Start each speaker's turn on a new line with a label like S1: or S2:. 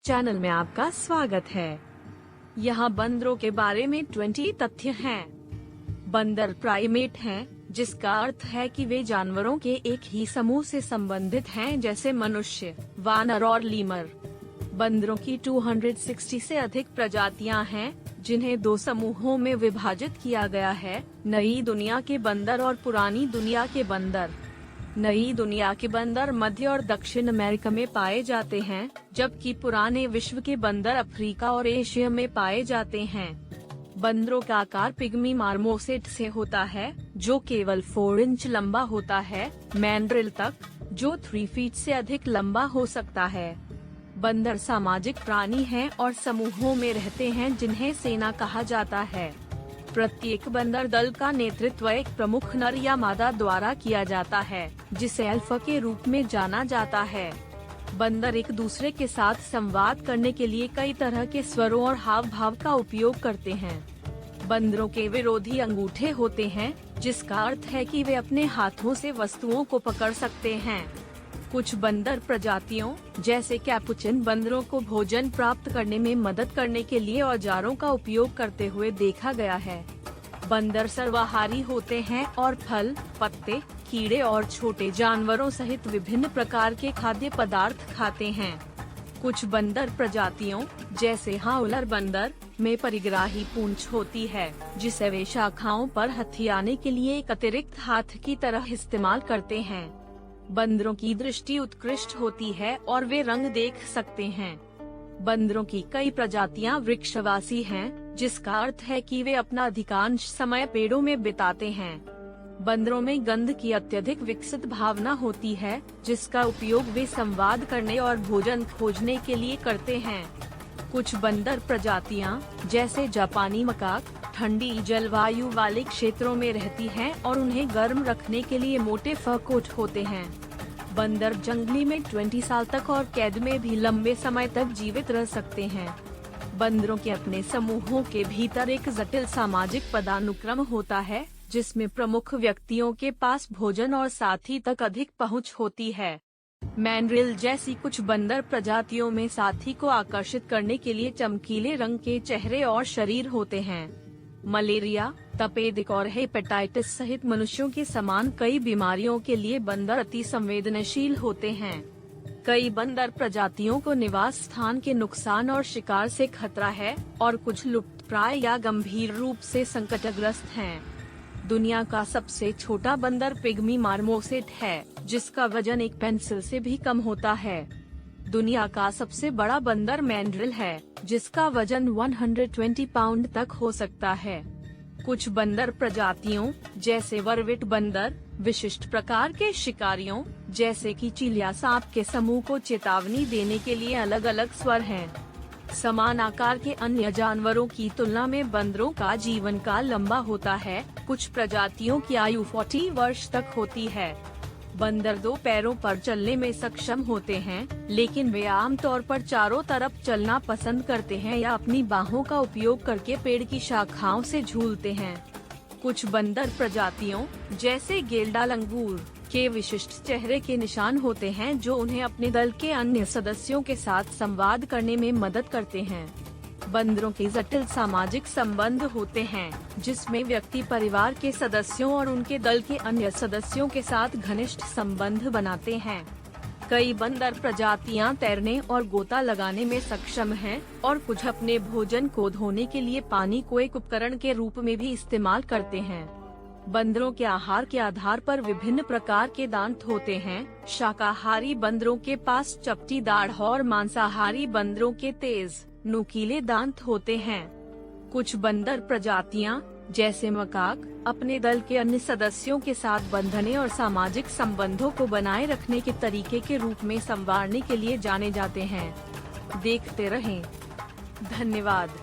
S1: Channel में आपका स्वागत है। यहाँ बंदरों के बारे में 20 तथ्य हैं। बंदर प्राइमेट हैं, जिसका अर्थ है कि वे जानवरों के एक ही समूह से संबंधित हैं, जैसे मनुष्य, वानर और लीमर। बंदरों की 260 से अधिक प्रजातियां हैं, जिन्हें 2 समूहों में विभाजित किया गया है, नई दुनिया के बंदर और पुरानी दुनिया के बंदर। नई दुनिया के बंदर मध्य और दक्षिण अमेरिका में पाए जाते हैं, जबकि पुराने विश्व के बंदर अफ्रीका और एशिया में पाए जाते हैं। बंदरों का आकार पिग्मी मार्मोसेट से होता है, जो केवल 4 इंच लंबा होता है, मैंड्रिल तक, जो 3 फीट से अधिक लंबा हो सकता है। बंदर सामाजिक प्राणी हैं और समूहों में रहते हैं, जिन्हें सेना कहा जाता है। प्रत्येक बंदर दल का नेतृत्व एक प्रमुख नर या मादा द्वारा किया जाता है, जिसे अल्फा के रूप में जाना जाता है। बंदर एक दूसरे के साथ संवाद करने के लिए कई तरह के स्वरों और हाव भाव का उपयोग करते हैं। बंदरों के विरोधी अंगूठे होते हैं, जिसका अर्थ है कि वे अपने हाथों से वस्तुओं को पकड़ सकते हैं। कुछ बंदर प्रजातियों, जैसे कैपुचिन, बंदरों को भोजन प्राप्त करने में मदद करने के लिए औजारों का उपयोग करते हुए देखा गया है। बंदर सर्वाहारी होते हैं और फल, पत्ते, कीड़े और छोटे जानवरों सहित विभिन्न प्रकार के खाद्य पदार्थ खाते हैं। कुछ बंदर प्रजातियों, जैसे हाउलर बंदर, में परिग्राही पूंछ होती है, जिसे वे शाखाओं पर हथियाने के लिए एक अतिरिक्त हाथ की तरह इस्तेमाल करते हैं। बंदरों की दृष्टि उत्कृष्ट होती है और वे रंग देख सकते हैं। बंदरों की कई प्रजातियां वृक्षवासी हैं, जिसका अर्थ है कि वे अपना अधिकांश समय पेड़ों में बिताते हैं। बंदरों में गंध की अत्यधिक विकसित भावना होती है, जिसका उपयोग वे संवाद करने और भोजन खोजने के लिए करते हैं। कुछ बंदर प्रजातियां, जैसे जापानी मकाक, ठंडी जलवायु वाले क्षेत्रों में रहती हैं और उन्हें गर्म रखने के लिए मोटे फर कोट होते हैं। बंदर जंगली में 20 साल तक और कैद में भी लंबे समय तक जीवित रह सकते हैं। बंदरों के अपने समूहों के भीतर एक जटिल सामाजिक पदानुक्रम होता है, जिसमें प्रमुख व्यक्तियों के पास भोजन और साथी तक अधिक पहुंच होती है। मैंड्रिल जैसी कुछ बंदर प्रजातियों में साथी को आकर्षित करने के लिए चमकीले रंग के चेहरे और शरीर होते हैं। मलेरिया, तपेदिक और हेपेटाइटिस सहित मनुष्यों के समान कई बीमारियों के लिए बंदर अति संवेदनशील होते हैं। कई बंदर प्रजातियों को निवास स्थान के नुकसान और शिकार से खतरा है और कुछ लुप्तप्राय या गंभीर रूप से संकटग्रस्त हैं। दुनिया का सबसे छोटा बंदर पिग्मी मार्मोसेट है, जिसका वजन एक पेंसिल से भी कम होता है। दुनिया का सबसे बड़ा बंदर मैंड्रिल है, जिसका वजन 120 पाउंड तक हो सकता है। कुछ बंदर प्रजातियों, जैसे वर्विट बंदर, विशिष्ट प्रकार के शिकारियों, जैसे कि चीलिया सांप के समूह को चेतावनी देने के लिए अलग अलग स्वर हैं। समान आकार के अन्य जानवरों की तुलना में बंदरों का जीवन काल लंबा होता है। कुछ प्रजातियों की आयु 40 वर्ष तक होती है। बंदर 2 पैरों पर चलने में सक्षम होते हैं, लेकिन वे आमतौर पर चारों तरफ चलना पसंद करते हैं या अपनी बाहों का उपयोग करके पेड़ की शाखाओं से झूलते हैं। कुछ बंदर प्रजातियों, जैसे गेल्डा लंगूर, के विशिष्ट चेहरे के निशान होते हैं, जो उन्हें अपने दल के अन्य सदस्यों के साथ संवाद करने में मदद करते हैं। बंदरों के जटिल सामाजिक संबंध होते हैं, जिसमें व्यक्ति परिवार के सदस्यों और उनके दल के अन्य सदस्यों के साथ घनिष्ठ संबंध बनाते हैं। कई बंदर प्रजातियां तैरने और गोता लगाने में सक्षम हैं और कुछ अपने भोजन को धोने के लिए पानी को एक उपकरण के रूप में भी इस्तेमाल करते हैं। बंदरों के आहार के आधार पर विभिन्न प्रकार के दांत होते हैं। शाकाहारी बंदरों के पास चपटी दाढ़ और मांसाहारी बंदरों के तेज, नुकीले दांत होते हैं। कुछ बंदर प्रजातियां, जैसे मकाक, अपने दल के अन्य सदस्यों के साथ बंधने और सामाजिक संबंधों को बनाए रखने के तरीके के रूप में संवारने के लिए जाने जाते हैं। देखते रहें। धन्यवाद।